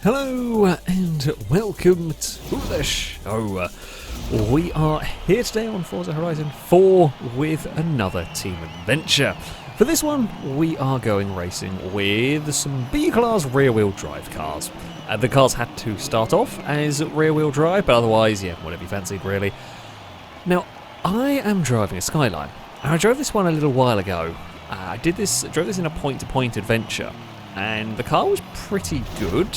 Hello and welcome to the show. We are here today on Forza Horizon 4 with another team adventure. For this one, we are going racing with some B-Class rear-wheel drive cars. The cars had to start off as rear-wheel drive, but otherwise, yeah, whatever you fancied, really. Now, I am driving a Skyline. I drove this one a little while ago. I drove this in a point-to-point adventure, and the car was pretty good,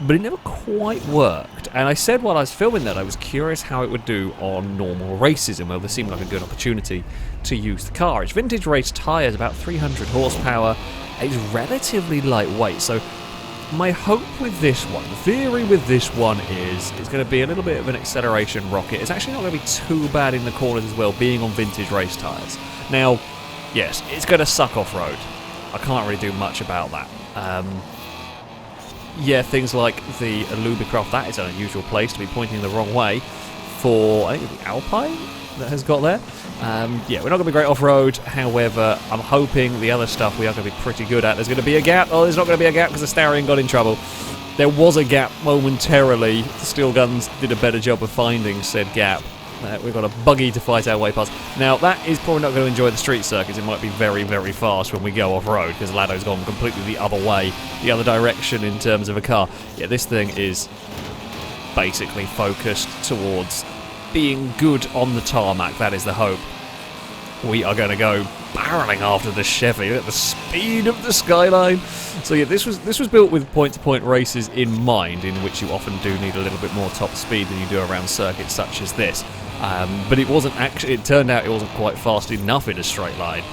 but it never quite worked. And I said while I was filming that I was curious how it would do on normal races, and well, this seemed like a good opportunity to use the car. It's vintage race tyres, about 300 horsepower. It's relatively lightweight, so my hope with this one, the theory with this one is it's going to be a little bit of an acceleration rocket. It's actually not going to be too bad in the corners as well, being on vintage race tyres. Now, yes, it's going to suck off-road. I can't really do much about that. Yeah, things like the Alubicraft, that is an unusual place to be pointing the wrong way for, I think it's the Alpine that has got there. Yeah, we're not going to be great off-road, however, I'm hoping the other stuff we are going to be pretty good at. There's going to be a gap. Oh, there's not going to be a gap because the Starion got in trouble. There was a gap momentarily. The Steel Guns did a better job of finding said gap. We've got a buggy to fight our way past. Now, that is probably not going to enjoy the street circuits. It might be very, very fast when we go off-road, because Lado's gone completely the other way, the other direction in terms of a car. Yeah, this thing is basically focused towards being good on the tarmac. That is the hope. We are going to go barreling after the Chevy at the speed of the Skyline. So yeah, this was built with point-to-point races in mind, in which you often do need a little bit more top speed than you do around circuits such as this. But it wasn't actually. It turned out it wasn't quite fast enough in a straight line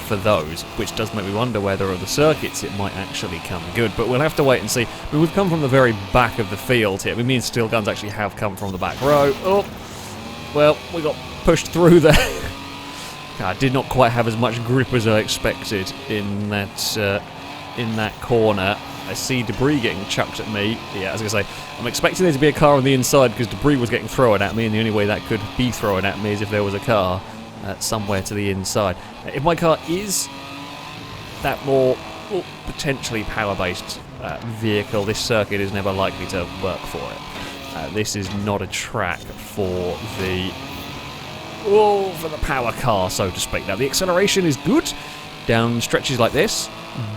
for those, which does make me wonder whether on the circuits it might actually come good. But we'll have to wait and see. I mean, we've come from the very back of the field here. I mean, me and Steel Guns actually have come from the back row. Oh, well, we got pushed through there. I did not quite have as much grip as I expected in that corner. I see debris getting chucked at me. Yeah, as I say, I'm expecting there to be a car on the inside because debris was getting thrown at me, and the only way that could be thrown at me is if there was a car somewhere to the inside. If my car is that more potentially power-based vehicle, this circuit is never likely to work for it. This is not a track for the power car, so to speak. Now, the acceleration is good down stretches like this,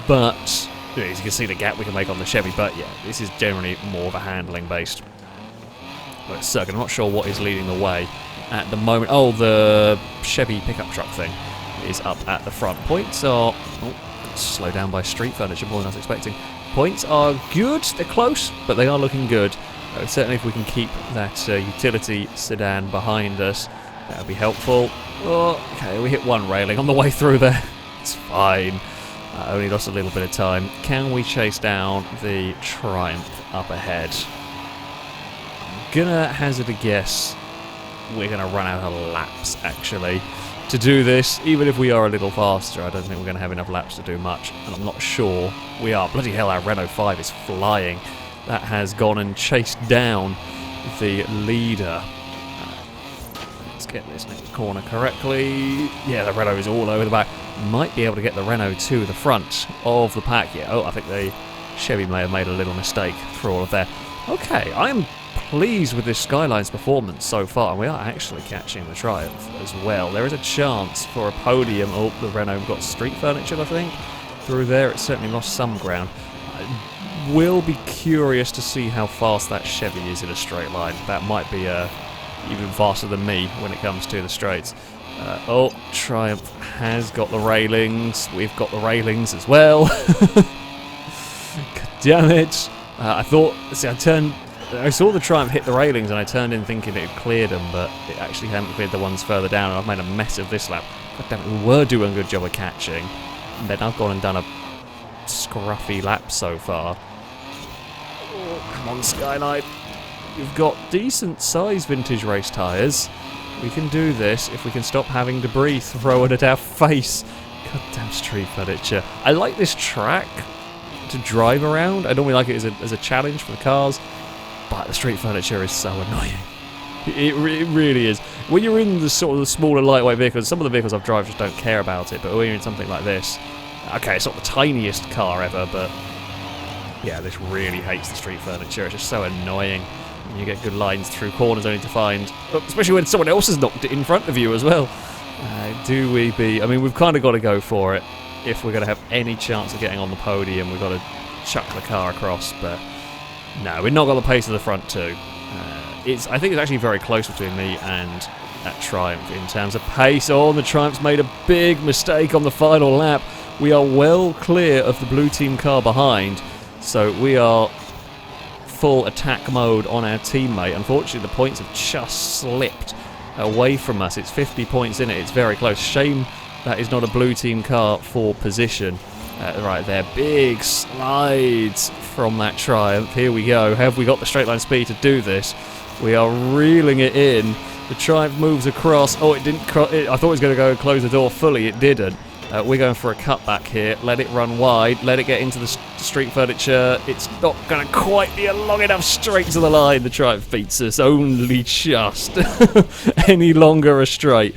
but as you can see the gap we can make on the Chevy, but yeah, this is generally more of a handling based circuit. I'm not sure what is leading the way at the moment. Oh, the Chevy pickup truck thing is up at the front. Points are slow down by street furniture more than I was expecting. Points are good, they're close, but they are looking good. Certainly if we can keep that utility sedan behind us, that would be helpful. Oh, okay, we hit one railing on the way through there. It's fine. Only lost a little bit of time. Can we chase down the Triumph up ahead? I'm gonna hazard a guess we're gonna run out of laps, actually, to do this. Even if we are a little faster, I don't think we're gonna have enough laps to do much, and I'm not sure we are. Bloody hell, our Renault 5 is flying. That has gone and chased down the leader. Get this next corner correctly. Yeah, the Renault is all over the back. Might be able to get the Renault to the front of the pack. Yeah, I think the Chevy may have made a little mistake through all of that. Okay, I am pleased with this Skyline's performance so far, and we are actually catching the Triumph as well. There is a chance for a podium. Oh, the Renault got street furniture, I think, through there. It certainly lost some ground. I will be curious to see how fast that Chevy is in a straight line. That might be even faster than me when it comes to the straights. Triumph has got the railings. We've got the railings as well. God damn it. I saw the Triumph hit the railings and I turned in thinking it had cleared them, but it actually hadn't cleared the ones further down, and I've made a mess of this lap. God damn it, we were doing a good job of catching, and then I've gone and done a scruffy lap so far. Oh, come on, Skyline. We've got decent-sized vintage race tyres. We can do this if we can stop having debris thrown at our face. Goddamn street furniture. I like this track to drive around. I normally like it as a challenge for the cars, but the street furniture is so annoying. It really is. When you're in the sort of the smaller, lightweight vehicles, some of the vehicles I've driven just don't care about it, but when you're in something like this, okay, it's not the tiniest car ever, but Yeah, this really hates the street furniture. It's just so annoying. And you get good lines through corners only to find, especially when someone else has knocked it in front of you as well. Do we be... I mean, we've kind of got to go for it. If we're going to have any chance of getting on the podium, we've got to chuck the car across. But no, we've not got the pace of the front two. I think it's actually very close between me and that Triumph in terms of pace. Oh, and the Triumph's made a big mistake on the final lap. We are well clear of the blue team car behind. So we are full attack mode on our teammate. Unfortunately, the points have just slipped away from us. It's 50 points in it. It's very close. Shame that is not a blue team car for position. Right there, big slides from that Triumph. Here we go. Have we got the straight line speed to do this? We are reeling it in. The Triumph moves across. Oh, it didn't. I thought it was going to go and close the door fully. It didn't. We're going for a cutback here. Let it run wide. Let it get into the street furniture. It's not going to quite be a long enough straight to the line. The Triumph beats us only just any longer a straight.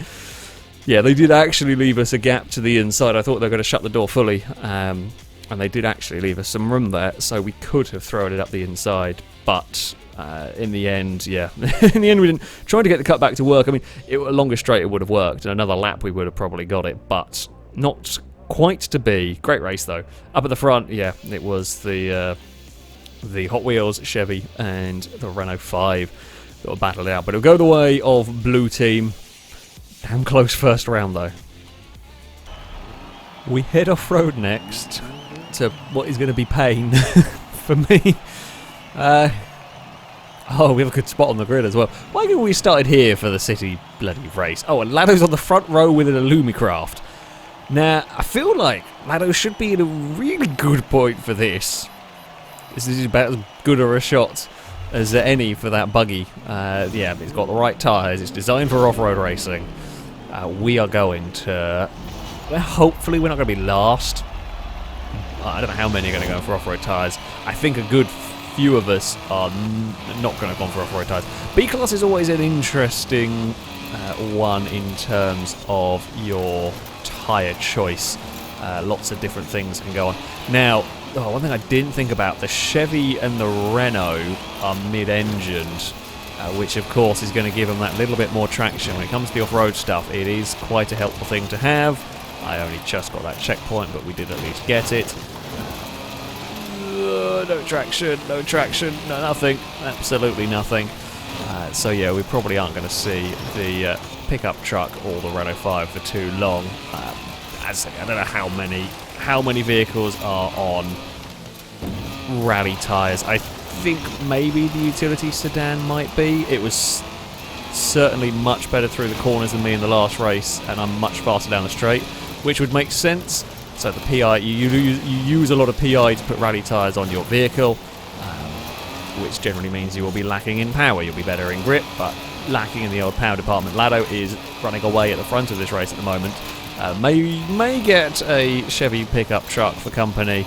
Yeah, they did actually leave us a gap to the inside. I thought they were going to shut the door fully. And they did actually leave us some room there. So we could have thrown it up the inside. But in the end, yeah. In the end, we didn't. Trying to get the cutback to work. I mean, a longer straight it would have worked. And another lap we would have probably got it. But not quite to be. Great race though. Up at the front, yeah, it was the Hot Wheels Chevy and the Renault 5 that were battled out. But it'll go the way of blue team. Damn close first round though. We head off-road next to what is going to be pain for me. Oh, we have a good spot on the grid as well. Why didn't we started here for the city bloody race? Oh, and Lado's on the front row with an Illumicraft. Now, I feel like Lado should be in a really good point for this. This is about as good a shot as any for that buggy. Yeah, it's got the right tyres. It's designed for off-road racing. We are going to... Well, hopefully we're not going to be last. I don't know how many are going to go for off-road tyres. I think a good few of us are not going to go for off-road tyres. B-Class is always an interesting one in terms of your tyre choice. Lots of different things can go on. Now, one thing I didn't think about, the Chevy and the Renault are mid-engined, which of course is going to give them that little bit more traction. When it comes to the off-road stuff, it is quite a helpful thing to have. I only just got that checkpoint, but we did at least get it. No traction, no nothing, absolutely nothing. So yeah, we probably aren't going to see the pickup truck or the Renault 5 for too long. As I say, I don't know how many vehicles are on rally tyres. I think maybe the utility sedan might be. It was certainly much better through the corners than me in the last race, and I'm much faster down the straight, which would make sense. So the PI, you use a lot of PI to put rally tyres on your vehicle, which generally means you will be lacking in power. You'll be better in grip, but lacking in the old power department. Lado is running away at the front of this race at the moment. May get a Chevy pickup truck for company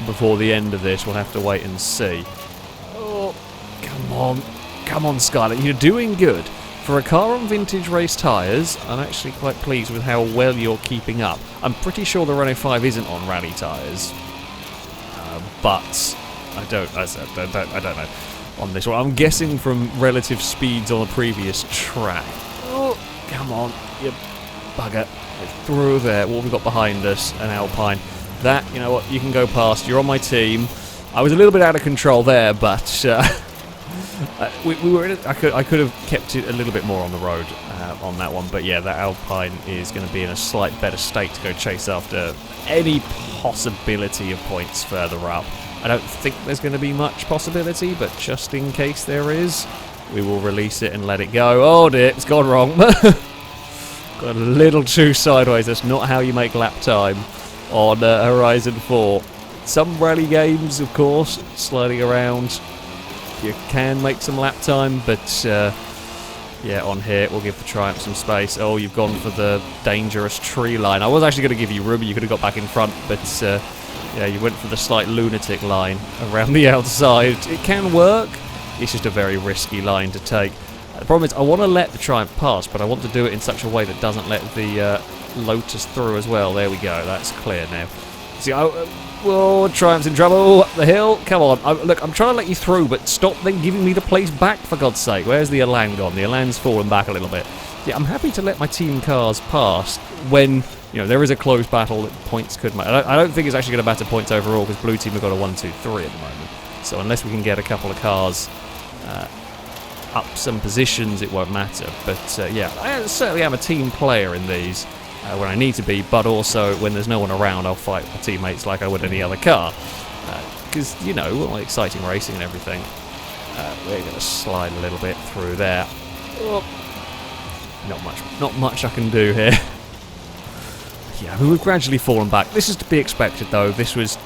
before the end of this. We'll have to wait and see. Oh, come on, Scarlett, you're doing good. For a car on vintage race tyres, I'm actually quite pleased with how well you're keeping up. I'm pretty sure the Renault 5 isn't on rally tyres, but I don't know on this one. I'm guessing from relative speeds on the previous track. Oh, come on, you bugger. Through there. What have we got behind us? An Alpine. That, you know what, you can go past. You're on my team. I was a little bit out of control there, but we were. I could have kept it a little bit more on the road on that one. But yeah, that Alpine is going to be in a slight better state to go chase after any possibility of points further up. I don't think there's going to be much possibility, but just in case there is, we will release it and let it go. Oh dear, it's gone wrong. Got a little too sideways. That's not how you make lap time on Horizon 4. Some rally games, of course, sliding around, you can make some lap time, but yeah, on here, we'll give the Triumph some space. Oh, you've gone for the dangerous tree line. I was actually going to give you room, you could have got back in front, but yeah, you went for the slight lunatic line around the outside. It can work, it's just a very risky line to take. The problem is, I want to let the Triumph pass, but I want to do it in such a way that doesn't let the Lotus through as well. There we go, that's clear now. See, whoa, Triumph's in trouble. Up the hill. Come on. Look, I'm trying to let you through, but stop then giving me the place back, for God's sake. Where's the Elan gone? The Elan's fallen back a little bit. Yeah, I'm happy to let my team cars pass when, you know, there is a close battle that points could matter. I don't think it's actually going to matter points overall because blue team have got a 1, 2, 3 at the moment. So unless we can get a couple of cars up some positions, it won't matter. But yeah, I certainly am a team player in these when I need to be, but also when there's no one around, I'll fight my teammates like I would any other car. Because, you know, all exciting racing and everything. We're going to slide a little bit through there. Oh. Not much I can do here. Yeah, I mean, we've gradually fallen back. This is to be expected, though. This was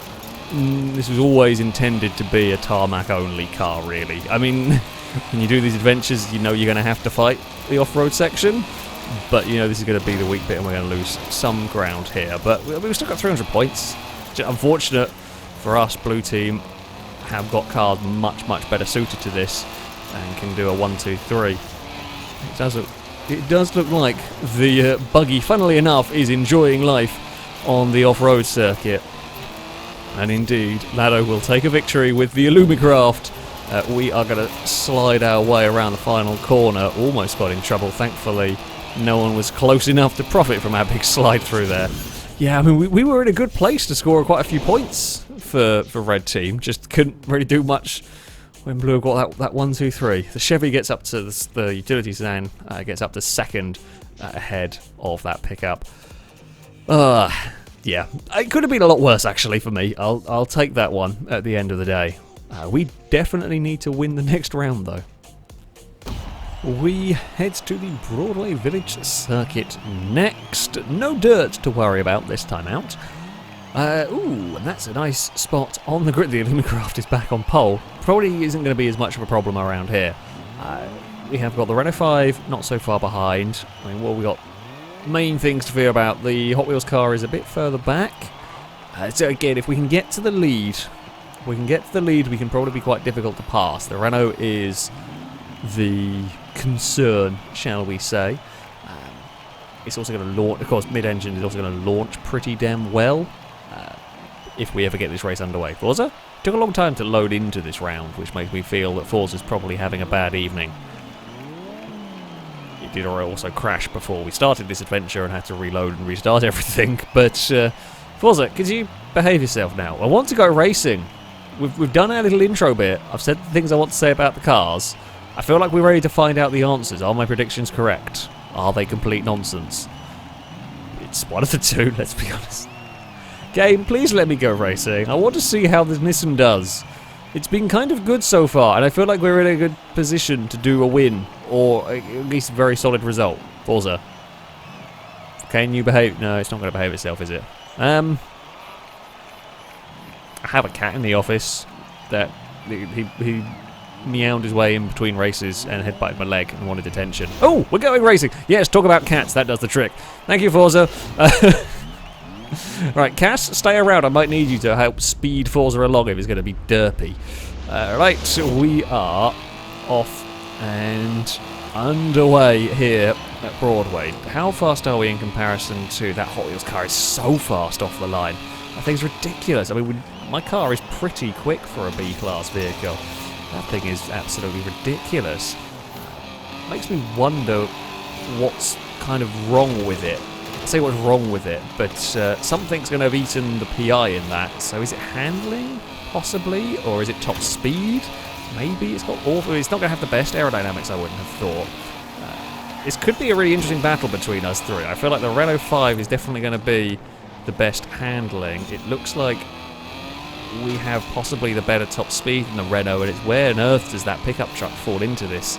always intended to be a tarmac-only car, really. I mean, when you do these adventures, you know you're going to have to fight the off-road section. But, you know, this is going to be the weak bit, and we're going to lose some ground here. But we've still got 300 points. Unfortunate for us, blue team have got cars much better suited to this and can do a 1, 2, 3. It does look like the buggy, funnily enough, is enjoying life on the off-road circuit. And indeed, Lado will take a victory with the Illumicraft. We are going to slide our way around the final corner. Almost got in trouble, thankfully. No one was close enough to profit from our big slide through there. Yeah, I mean, we were in a good place to score quite a few points for red team. Just couldn't really do much when blue got that 1, 2, 3. The Chevy gets up to the utility sedan, gets up to second ahead of that pickup. Yeah, it could have been a lot worse actually for me. I'll take that one at the end of the day. We definitely need to win the next round though. We head to the Broadway Village Circuit next. No dirt to worry about this time out. Ooh, and that's a nice spot on the grid. The Illumicraft is back on pole. Probably isn't going to be as much of a problem around here. We have got the Renault 5 not so far behind. I mean, what we got main things to fear about. The Hot Wheels car is a bit further back. So again, if we can get to the lead, we can probably be quite difficult to pass. The Renault is the concern, shall we say. It's also going to launch, of course, mid-engine is also going to launch pretty damn well if we ever get this race underway. Forza took a long time to load into this round, which makes me feel that Forza's probably having a bad evening. It did also crash before we started this adventure and had to reload and restart everything. But Forza, could you behave yourself now? I want to go racing. We've done our little intro bit. I've said the things I want to say about the cars. I feel like we're ready to find out the answers. Are my predictions correct? Are they complete nonsense? It's one of the two, let's be honest. Game, please let me go racing. I want to see how this Nissan does. It's been kind of good so far, and I feel like we're in a good position to do a win, or at least a very solid result. Forza. Can you behave? No, it's not going to behave itself, is it? I have a cat in the office that he meowed his way in between races and headbutted my leg and wanted attention. Oh, we're going racing. Yes, talk about cats. That does the trick. Thank you, Forza. Right, Cass, stay around. I might need you to help speed Forza along if it's going to be derpy. Right, so we are off and underway here at Broadway. How fast are we in comparison to that Hot Wheels car? Is so fast off the line. That thing's ridiculous. I mean, my car is pretty quick for a B-class vehicle. That thing is absolutely ridiculous. Makes me wonder what's kind of wrong with it. I say what's wrong with it, but something's going to have eaten the PI in that. So is it handling, possibly? Or is it top speed? Maybe. It's got awful. It's not going to have the best aerodynamics, I wouldn't have thought. This could be a really interesting battle between us three. I feel like the Renault 5 is definitely going to be the best handling. It looks like we have possibly the better top speed than the Renault, and it's where on earth does that pickup truck fall into this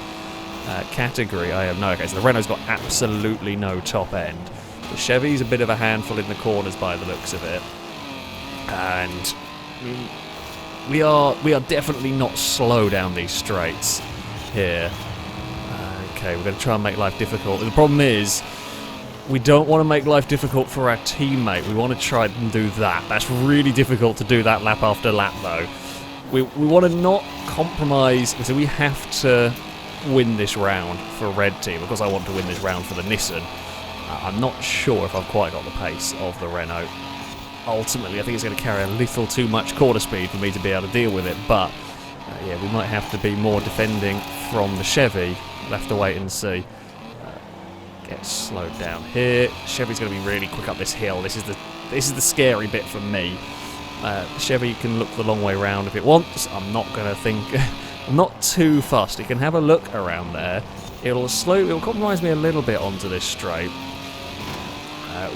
category? I have no idea. So the Renault's got absolutely no top end. The Chevy's a bit of a handful in the corners by the looks of it, and we are definitely not slow down these straights here. Okay, we're going to try and make life difficult. The problem is, we don't want to make life difficult for our teammate. We want to try and do that. That's really difficult to do that lap after lap, though. We want to not compromise, so we have to win this round for red team. Of course, I want to win this round for the Nissan. I'm not sure if I've quite got the pace of the Renault. ultimately I think it's going to carry a little too much corner speed for me to be able to deal with it, but yeah, we might have to be more defending from the Chevy. We'll have to wait and see. Get slowed down here. Chevy's going to be really quick up this hill. This is the scary bit for me. The Chevy can look the long way round if it wants. I'm not going to think... I'm not too fussed. It can have a look around there. It'll compromise me a little bit onto this straight.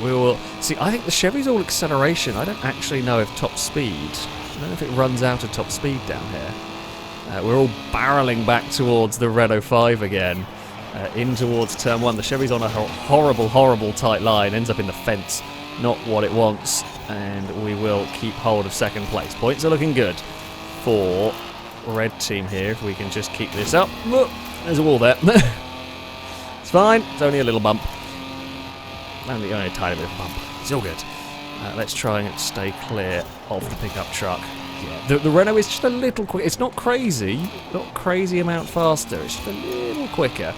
We will... See, I think the Chevy's all acceleration. I don't actually know if top speed... I don't know if it runs out of top speed down here. We're all barrelling back towards the Renault 5 again. In towards turn 1. The Chevy's on a horrible, horrible tight line. Ends up in the fence. Not what it wants. And we will keep hold of second place. Points are looking good for red team here. If we can just keep this up. Look, there's a wall there. It's fine. It's only a little bump. Only a tiny bit of a bump. It's all good. Let's try and stay clear of the pickup truck. Yeah, the Renault is just a little quick. It's not crazy amount faster. It's just a little quicker,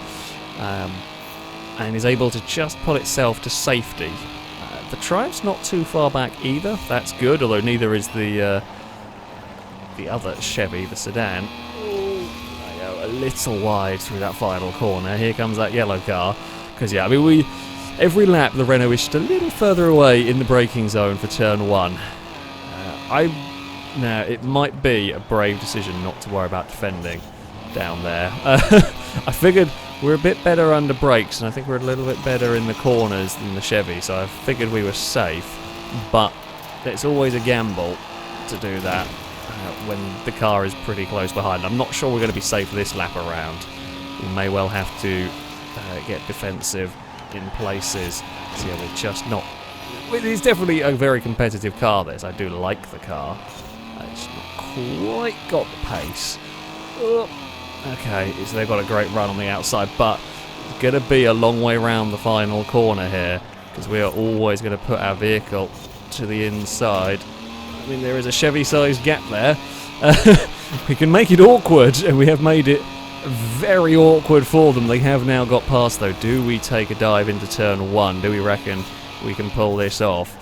and is able to just pull itself to safety. The Triumph's not too far back either. That's good, although neither is the other Chevy, the sedan. I go a little wide through that final corner. Here comes that yellow car. Because yeah, I mean every lap the Renault is just a little further away in the braking zone for turn 1. Now, it might be a brave decision not to worry about defending down there. I figured we're a bit better under brakes, and I think we're a little bit better in the corners than the Chevy, so I figured we were safe. But it's always a gamble to do that when the car is pretty close behind. I'm not sure we're going to be safe this lap around. We may well have to get defensive in places. So yeah, we're just not... It's definitely a very competitive car, this. I do like the car. It's not quite got the pace. Okay, so they've got a great run on the outside, but it's going to be a long way round the final corner here, because we are always going to put our vehicle to the inside. I mean, there is a Chevy-sized gap there. We can make it awkward, and we have made it very awkward for them. They have now got past, though. Do we take a dive into turn 1? Do we reckon we can pull this off?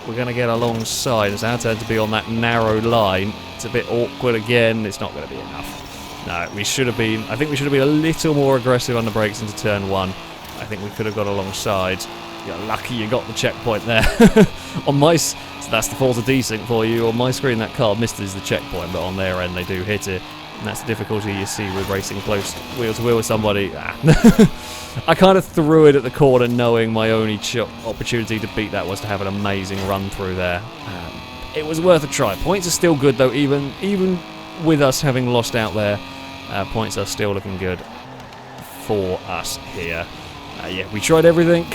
We're going to get alongside. It's our turn to be on that narrow line. It's a bit awkward again. It's not going to be enough. No, we should have been... I think we should have been a little more aggressive on the brakes into turn 1. I think we could have got alongside. You're lucky you got the checkpoint there. On my... So that's the Forza desync for you. On my screen, that car misses the checkpoint, but on their end, they do hit it. And that's the difficulty you see with racing close wheel to wheel with somebody. I kind of threw it at the corner knowing my only opportunity to beat that was to have an amazing run through there. It was worth a try. Points are still good though, even with us having lost out there. Points are still looking good for us here. Yeah, we tried everything.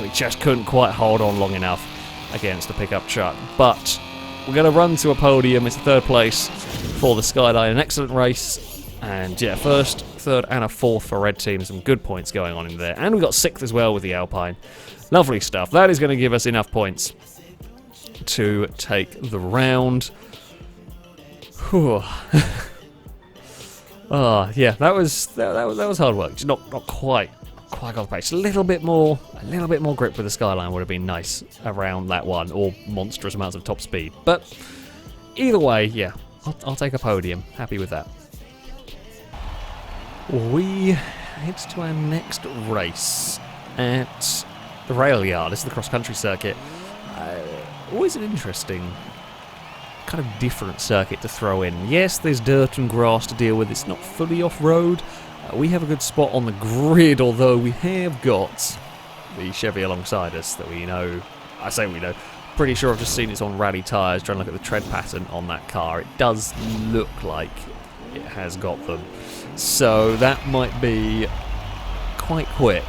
We just couldn't quite hold on long enough against the pickup truck. But we're going to run to a podium. It's a 3rd place for the Skyline. An excellent race. And yeah, 1st, 3rd and a 4th for red team. Some good points going on in there. And we got 6th as well with the Alpine. Lovely stuff. That is going to give us enough points to take the round. Whew. Oh, yeah, that was hard work. Just not quite got the pace. A little bit more grip with the Skyline would have been nice around that one, or monstrous amounts of top speed. But either way, yeah, I'll take a podium. Happy with that. We head to our next race at the rail yard. This is the cross-country circuit. Always an interesting, kind of different circuit to throw in. Yes, there's dirt and grass to deal with. It's not fully off-road. We have a good spot on the grid, although we have got the Chevy alongside us that we know. I say we know. Pretty sure I've just seen it's on rally tyres, trying to look at the tread pattern on that car. It does look like it has got them. So that might be quite quick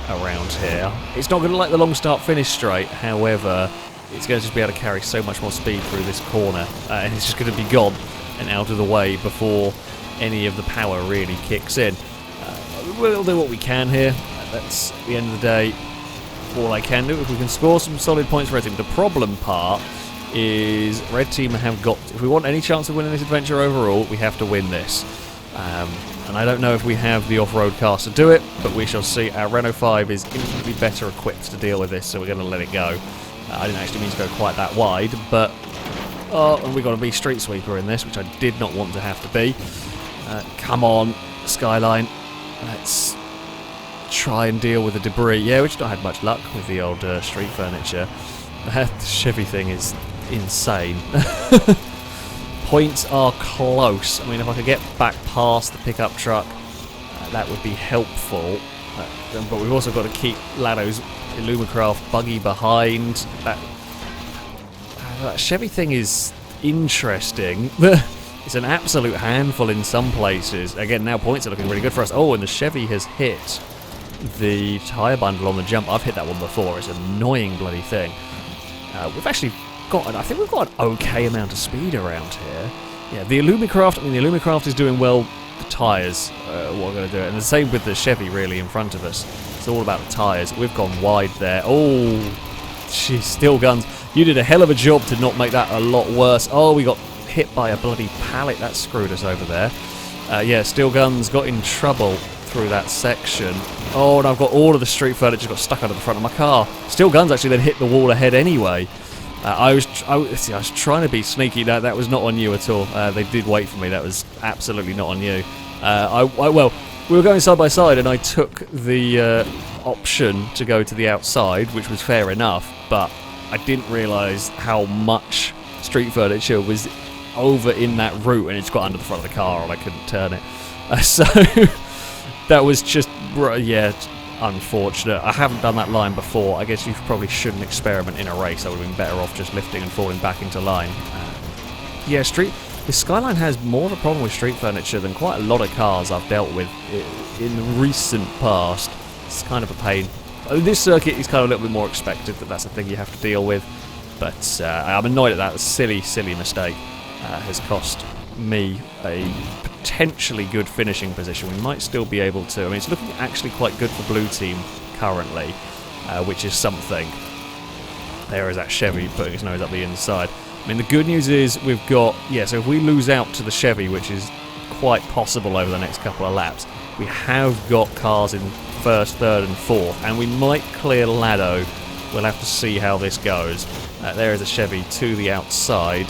around here. It's not going to like the long start-finish straight, however, it's going to just be able to carry so much more speed through this corner, and it's just going to be gone and out of the way before any of the power really kicks in. We'll do what we can here. That's, at the end of the day, all I can do. If we can score some solid points for Red Team. The problem part is Red Team have got... If we want any chance of winning this adventure overall, we have to win this. And I don't know if we have the off-road cars to do it, but we shall see. Our Renault 5 is infinitely better equipped to deal with this, so we're going to let it go. I didn't actually mean to go quite that wide, but... Oh, and we've got to be street sweeper in this, which I did not want to have to be. Come on, Skyline. Let's try and deal with the debris. Yeah, we've not had much luck with the old street furniture. The Chevy thing is insane. Points are close. I mean, if I could get back past the pickup truck, that would be helpful. But we've also got to keep Lado's Illumicraft buggy behind. That Chevy thing is interesting. It's an absolute handful in some places. Again, now points are looking really good for us. Oh, and the Chevy has hit the tyre bundle on the jump. I've hit that one before. It's an annoying bloody thing. We've actually got, I think we've got an okay amount of speed around here. Yeah, the Illumicraft, I mean, the Illumicraft is doing well. The tyres, what we're going to do it. And the same with the Chevy, really, in front of us. It's all about the tyres. We've gone wide there. Oh, jeez, Steel Guns. You did a hell of a job to not make that a lot worse. Oh, we got hit by a bloody pallet. That screwed us over there. Yeah, Steel Guns got in trouble through that section. Oh, and I've got all of the street furniture got stuck under the front of my car. Steel Guns actually then hit the wall ahead anyway. I was trying to be sneaky. That was not on you at all. They did wait for me. That was absolutely not on you. Well, we were going side by side, and I took the option to go to the outside, which was fair enough, but I didn't realise how much street furniture was over in that route, and it's got under the front of the car, and I couldn't turn it. So that was just, yeah, unfortunate. I haven't done that line before. I guess you probably shouldn't experiment in a race. I would have been better off just lifting and falling back into line. Yeah, the Skyline has more of a problem with street furniture than quite a lot of cars I've dealt with in the recent past. It's kind of a pain. This circuit is kind of a little bit more expected that that's a thing you have to deal with. But I'm annoyed at that. Silly mistake has cost me a potentially good finishing position. We might still be able to. I mean, it's looking actually quite good for Blue Team currently, which is something. There is that Chevy putting his nose up the inside. I mean, the good news is we've got, yeah, so if we lose out to the Chevy, which is quite possible over the next couple of laps, we have got cars in first, third and fourth, and we might clear Lado. We'll have to see how this goes. There is a Chevy to the outside.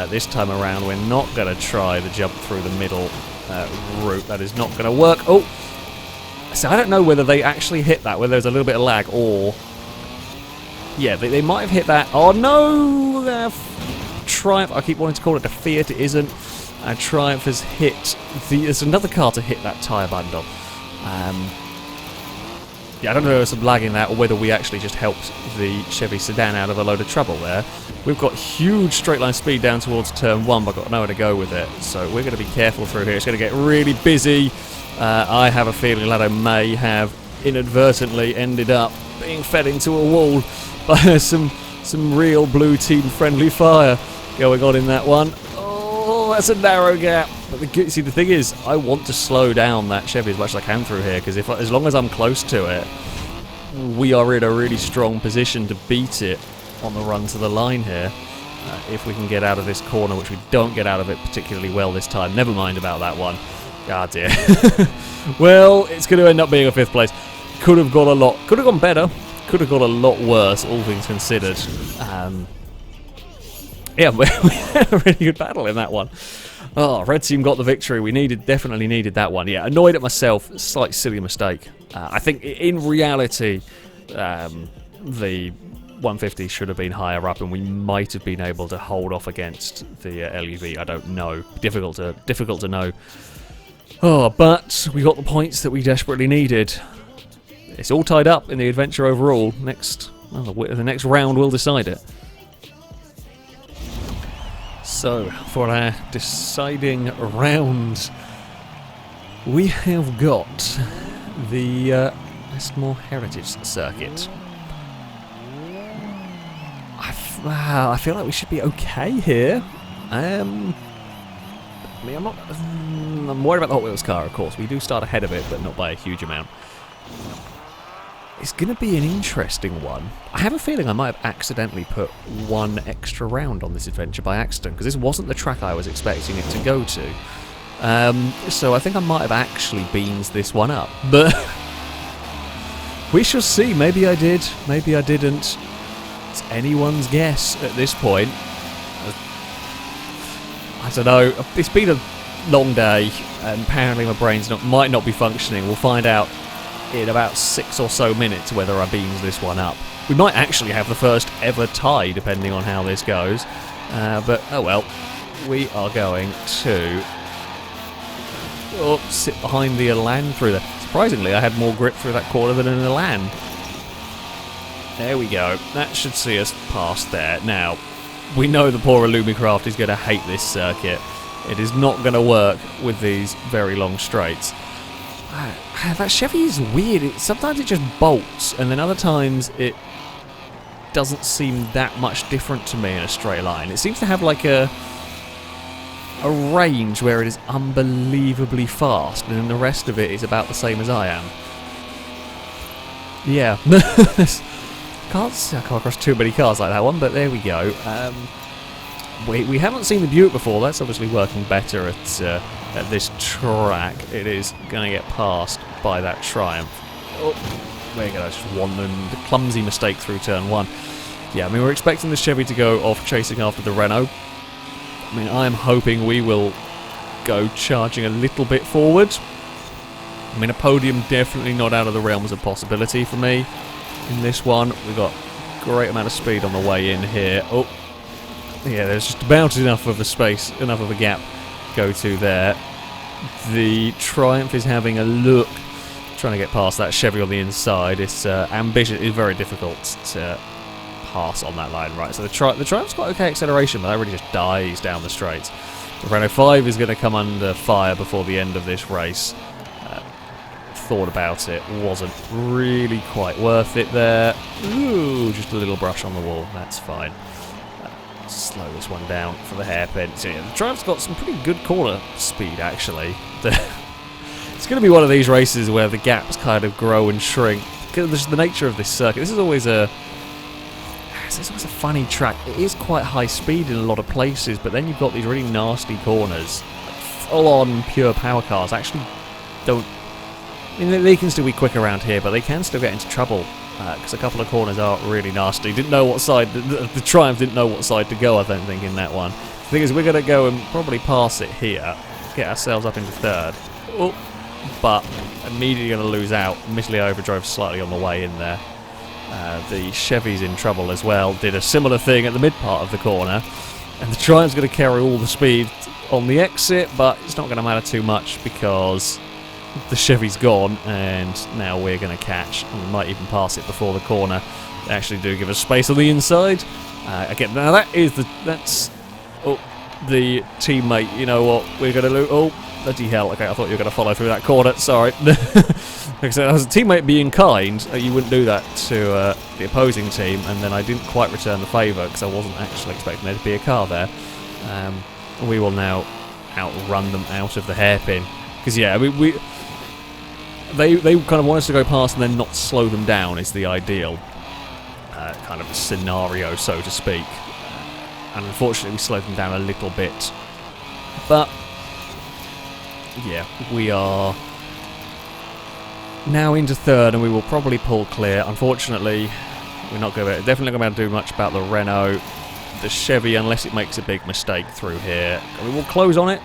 This time around, we're not going to try the jump through the middle route. That is not going to work. Oh! So I don't know whether they actually hit that, whether there's a little bit of lag, or... Yeah, they might have hit that. Oh, no! Triumph, I keep wanting to call it the Fiat, it isn't. Triumph has hit... There's another car to hit that tyre bundle. Yeah, I don't know if there's some lag in that, or whether we actually just helped the Chevy sedan out of a load of trouble there. We've got huge straight line speed down towards turn 1, but I've got nowhere to go with it. So we're going to be careful through here. It's going to get really busy. I have a feeling Lado may have inadvertently ended up being fed into a wall by some real Blue Team friendly fire going on in that one. Oh, that's a narrow gap. But the thing is, I want to slow down that Chevy as much as I can through here, because as long as I'm close to it, we are in a really strong position to beat it on the run to the line here. If we can get out of this corner, which we don't get out of it particularly well this time. Never mind about that one. Ah, dear. Well, it's going to end up being a 5th place. Could have gone better. Could have got a lot worse, all things considered. Yeah, we had a really good battle in that one. Oh, Red Team got the victory. We definitely needed that one. Yeah, annoyed at myself. Slight silly mistake. I think in reality, the 150 should have been higher up, and we might have been able to hold off against the LUV. I don't know. Difficult to know. Oh, but we got the points that we desperately needed. It's all tied up in the adventure overall. The next round will decide it. So, for our deciding round, we have got the Astmoor Heritage Circuit. I feel like we should be okay here. I mean, I'm worried about the Hot Wheels car, of course. We do start ahead of it, but not by a huge amount. It's going to be an interesting one. I have a feeling I might have accidentally put one extra round on this adventure by accident, because this wasn't the track I was expecting it to go to. So I think I might have actually beans this one up. But we shall see. Maybe I did, maybe I didn't. It's anyone's guess at this point. I don't know. It's been a long day, and apparently my brain's might not be functioning. We'll find out in about 6 or so minutes whether I beans this one up. We might actually have the first ever tie, depending on how this goes. But, oh well. We are going to sit behind the Elan through there. Surprisingly, I had more grip through that corner than an Elan. There we go. That should see us past there. Now, we know the poor Illumicraft is going to hate this circuit. It is not going to work with these very long straights. That Chevy is weird. Sometimes it just bolts, and then other times it doesn't seem that much different to me in a straight line. It seems to have like a range where it is unbelievably fast, and then the rest of it is about the same as I am. Yeah. Can't come across too many cars like that one, but there we go. We haven't seen the Buick before. That's obviously working better at this track. It is going to get passed by that Triumph. Oh, there you go. That's just one clumsy mistake through turn 1. Yeah, I mean, we're expecting the Chevy to go off chasing after the Renault. I mean, I am hoping we will go charging a little bit forward. I mean, a podium definitely not out of the realms of possibility for me in this one. We've got a great amount of speed on the way in here. Oh, yeah, there's just about enough of a space, enough of a gap to go to there. The Triumph is having a look, trying to get past that Chevy on the inside. It's ambitious. It's very difficult to pass on that line, right? So the Triumph's got okay acceleration, but that really just dies down the straight. The Renault 5 is going to come under fire before the end of this race. Thought about it, wasn't really quite worth it there. Ooh, just a little brush on the wall, that's fine. Slow this one down for the hairpin. So yeah, the Triumph's got some pretty good corner speed, actually. It's going to be one of these races where the gaps kind of grow and shrink, because the nature of this circuit. This is always a funny track. It is quite high speed in a lot of places, but then you've got these really nasty corners. Like full-on pure power cars actually don't... I mean, they can still be quick around here, but they can still get into trouble, because a couple of corners are really nasty. Didn't know what side... The Triumph didn't know what side to go, I don't think, in that one. The thing is, we're going to go and probably pass it here, get ourselves up into third. Oh, but immediately going to lose out. Admittedly, I overdrove slightly on the way in there. The Chevy's in trouble as well. Did a similar thing at the mid part of the corner. And the Triumph's going to carry all the speed on the exit, but it's not going to matter too much because the Chevy's gone, and now we're going to catch. And we might even pass it before the corner. They actually do give us space on the inside. Again, now that's the teammate. You know what? We're going to lose. Oh, bloody hell. Okay, I thought you were going to follow through that corner. Sorry. Like I said, as a teammate being kind, you wouldn't do that to the opposing team, and then I didn't quite return the favour because I wasn't actually expecting there to be a car there. We will now outrun them out of the hairpin. Because, yeah, they kind of want us to go past and then not slow them down is the ideal kind of scenario, so to speak. And unfortunately, we slowed them down a little bit. But, yeah, we are now into third, and we will probably pull clear. Unfortunately, we're not going to definitely going to be able to do much about the Renault, the Chevy, unless it makes a big mistake through here. We will close on it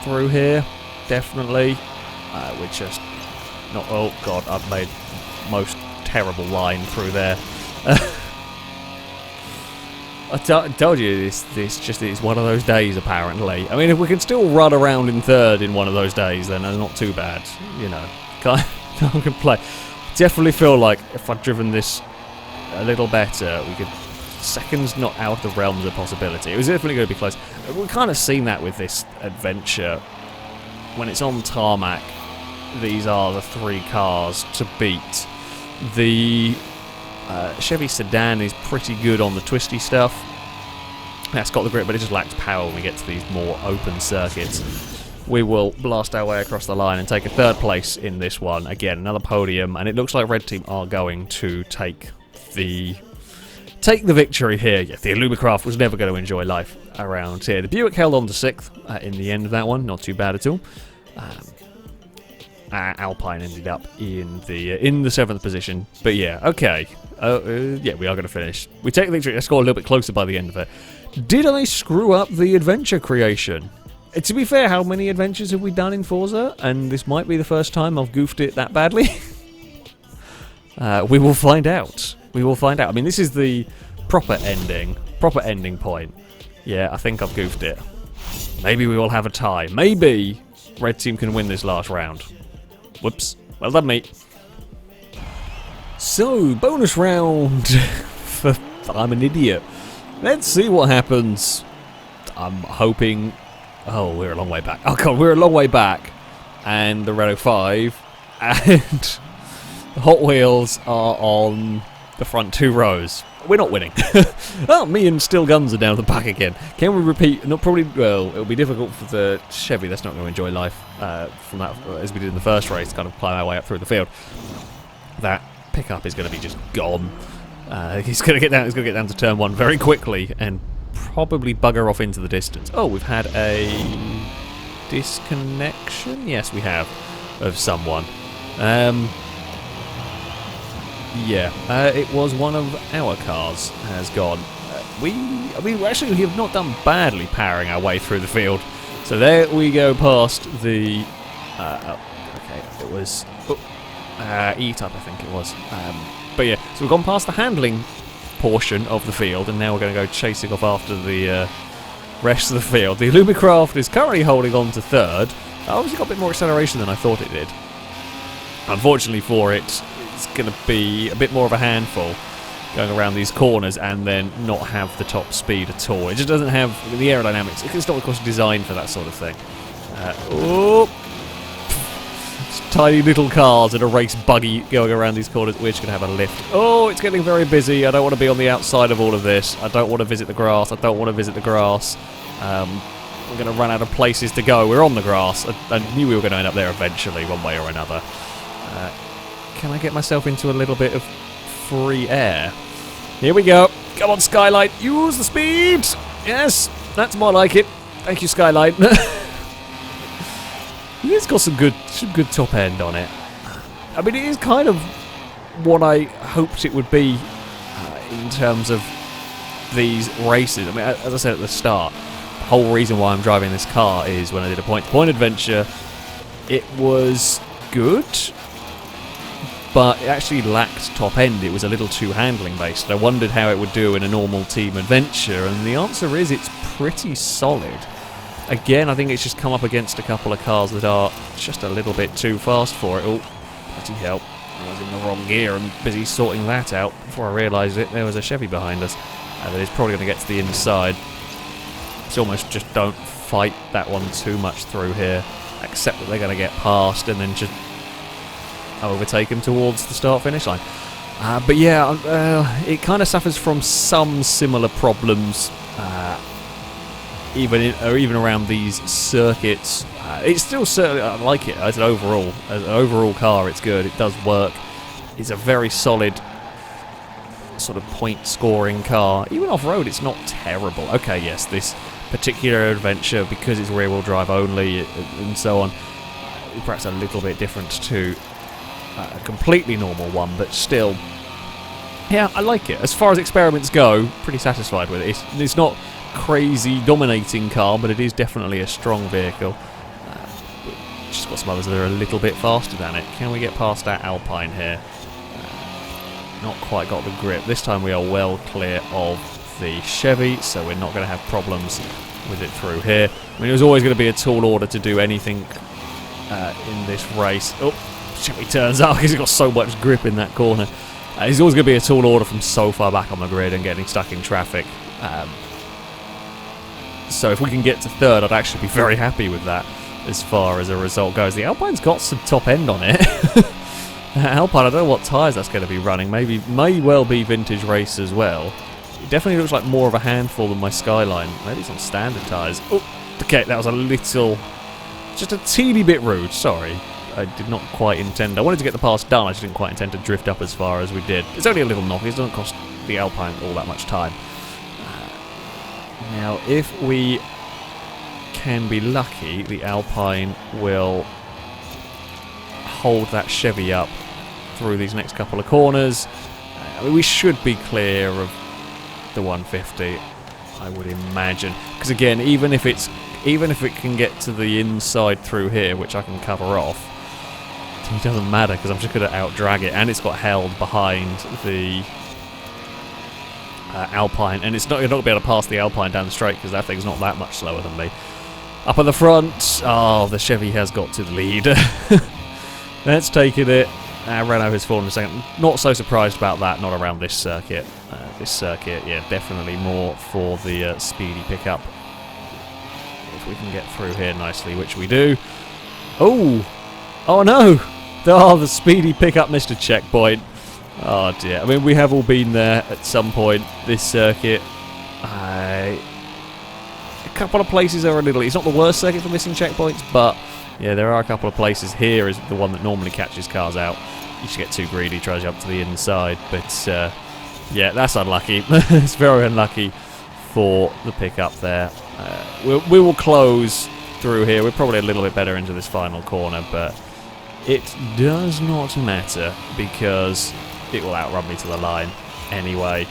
through here, definitely. We're just not. Oh god, I've made most terrible line through there. I told you this just is one of those days, apparently. I mean, if we can still run around in third in one of those days, then it's not too bad, you know. Can't complain. Definitely feel like if I'd driven this a little better, we could... Second's not out of the realms of possibility. It was definitely going to be close. We've kind of seen that with this adventure. When it's on tarmac, these are the 3 cars to beat. The Chevy sedan is pretty good on the twisty stuff. That's got the grip, but it just lacks power when we get to these more open circuits. We will blast our way across the line and take a third place in this one. Again, another podium, and it looks like Red Team are going to take the victory here. Yeah, the Illumicraft was never going to enjoy life around here. The Buick held on to 6th in the end of that one. Not too bad at all. Alpine ended up in the 7th position. But yeah, okay. Yeah, we are going to finish. We take the victory. Let's score a little bit closer by the end of it. Did I screw up the adventure creation? To be fair, how many adventures have we done in Forza? And this might be the first time I've goofed it that badly. We will find out. We will find out. I mean, this is the proper ending point. Yeah, I think I've goofed it. Maybe we will have a tie. Maybe red team can win this last round. Whoops. Well done, mate. So, bonus round for I'm an idiot. Let's see what happens. I'm hoping... Oh, we're a long way back. Oh, God, we're a long way back. And the Renault 5 and the Hot Wheels are on the front 2 rows. We're not winning. Oh, me and Still Guns are down the back again. Can we repeat? Not probably. Well, it'll be difficult for the Chevy. That's not going to enjoy life from that, as we did in the first race, kind of climb our way up through the field. That pickup is going to be just gone. He's going to get down. He's going to get down to turn 1 very quickly and probably bugger off into the distance. Oh, we've had a disconnection. Yes, we have, of someone. Yeah, it was one of our cars has gone. We actually have not done badly powering our way through the field. So there we go past the. Okay, it was E-Type, I think it was. But yeah, so we've gone past the handling portion of the field, and now we're going to go chasing off after the rest of the field. The Lumicraft is currently holding on to 3rd. Obviously got a bit more acceleration than I thought it did. Unfortunately for it, it's going to be a bit more of a handful going around these corners and then not have the top speed at all. It just doesn't have the aerodynamics. It's not, of course, designed for that sort of thing. Tiny little cars in a race buggy going around these corners. We're just going to have a lift. Oh, it's getting very busy. I don't want to be on the outside of all of this. I don't want to visit the grass. I'm going to run out of places to go. We're on the grass. I knew we were going to end up there eventually, one way or another. Can I get myself into a little bit of free air? Here we go. Come on, Skylight. Use the speed. Yes, that's more like it. Thank you, Skylight. It's got some good top end on it. I mean, it is kind of what I hoped it would be in terms of these races. I mean, as I said at the start, the whole reason why I'm driving this car is when I did a point-to-point adventure, it was good, but it actually lacked top end. It was a little too handling based. I wondered how it would do in a normal team adventure, and the answer is it's pretty solid. Again, I think it's just come up against a couple of cars that are just a little bit too fast for it. Oh, bloody hell. I was in the wrong gear and busy sorting that out. Before I realised it, there was a Chevy behind us. That is probably going to get to the inside. It's almost just don't fight that one too much through here. Accept that they're going to get past and then just overtake them towards the start-finish line. But yeah, it kind of suffers from some similar problems even around these circuits. It's still certainly, I like it as an overall car. It's good. It does work. It's a very solid sort of point scoring car. Even off road, it's not terrible. Okay, yes, this particular adventure, because it's rear wheel drive only and so on, perhaps a little bit different to a completely normal one, but still, yeah, I like it. As far as experiments go, pretty satisfied with it. It's not crazy dominating car, but it is definitely a strong vehicle. Just got some others that are a little bit faster than it. Can we get past that Alpine here? Not quite got the grip. This time we are well clear of the Chevy, so we're not going to have problems with it through here. I mean, it was always going to be a tall order to do anything in this race. Oh, Chevy turns out because he's got so much grip in that corner. It's always going to be a tall order from so far back on the grid and getting stuck in traffic. So if we can get to 3rd, I'd actually be very happy with that as far as a result goes. The Alpine's got some top end on it. Alpine, I don't know what tyres that's going to be running. May well be vintage race as well. It definitely looks like more of a handful than my Skyline. Maybe it's on standard tyres. Oh, okay, that was a little... just a teeny bit rude, sorry. I did not quite intend... I wanted to get the pass done, I just didn't quite intend to drift up as far as we did. It's only a little knock, it doesn't cost the Alpine all that much time. Now, if we can be lucky, the Alpine will hold that Chevy up through these next couple of corners. I mean, we should be clear of the 150, I would imagine. Because again, even if it can get to the inside through here, which I can cover off, it doesn't matter because I'm just going to out-drag it, and it's got held behind the Alpine, and you're not going to be able to pass the Alpine down the straight because that thing's not that much slower than me. Up at the front, oh, the Chevy has got to the lead. That's taken it. Renault has fallen a second. Not so surprised about that, not around this circuit. This circuit, yeah, definitely more for the speedy pickup. If we can get through here nicely, which we do. Oh no! Oh, the speedy pickup missed a checkpoint. Oh dear. I mean, we have all been there at some point. This circuit, a couple of places are a little. It's not the worst circuit for missing checkpoints, but yeah, there are a couple of places. Here is the one that normally catches cars out. You should get too greedy, tries you up to the inside, but yeah, that's unlucky. It's very unlucky for the pickup there. We will close through here. We're probably a little bit better into this final corner, but it does not matter because it will outrun me to the line anyway.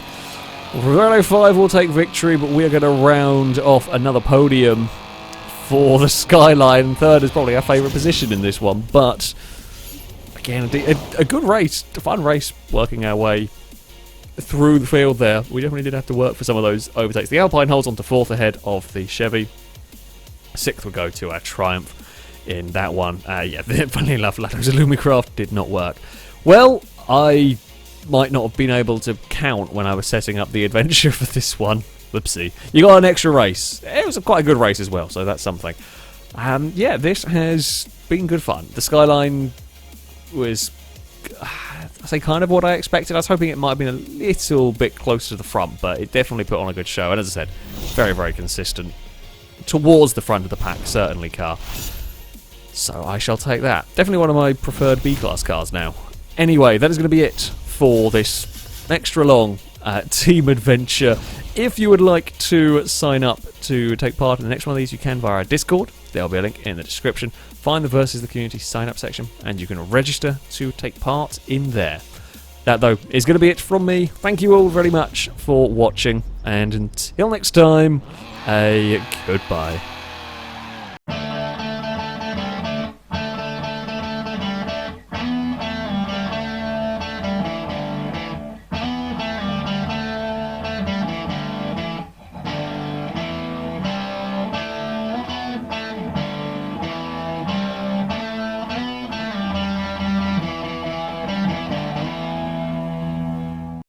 Renault 5 will take victory, but we are going to round off another podium for the Skyline. Third is probably our favourite position in this one, but again, a good race, a fun race, working our way through the field there. We definitely did have to work for some of those overtakes. The Alpine holds on to 4th ahead of the Chevy. 6th will go to our Triumph in that one. Yeah, funnily enough, Lato's Lumicraft did not work. Well, I might not have been able to count when I was setting up the adventure for this one. Whoopsie. You got an extra race. It was quite a good race as well, so that's something. Yeah, this has been good fun. The Skyline was, I say, kind of what I expected. I was hoping it might have been a little bit closer to the front, but it definitely put on a good show. And as I said, very, very consistent towards the front of the pack, certainly car. So I shall take that. Definitely one of my preferred B-Class cars now. Anyway, that is going to be it for this extra long team adventure. If you would like to sign up to take part in the next one of these, you can via our Discord. There'll be a link in the description. Find the Versus the Community sign up section and you can register to take part in there. That, though, is going to be it from me. Thank you all very much for watching, and until next time, a goodbye.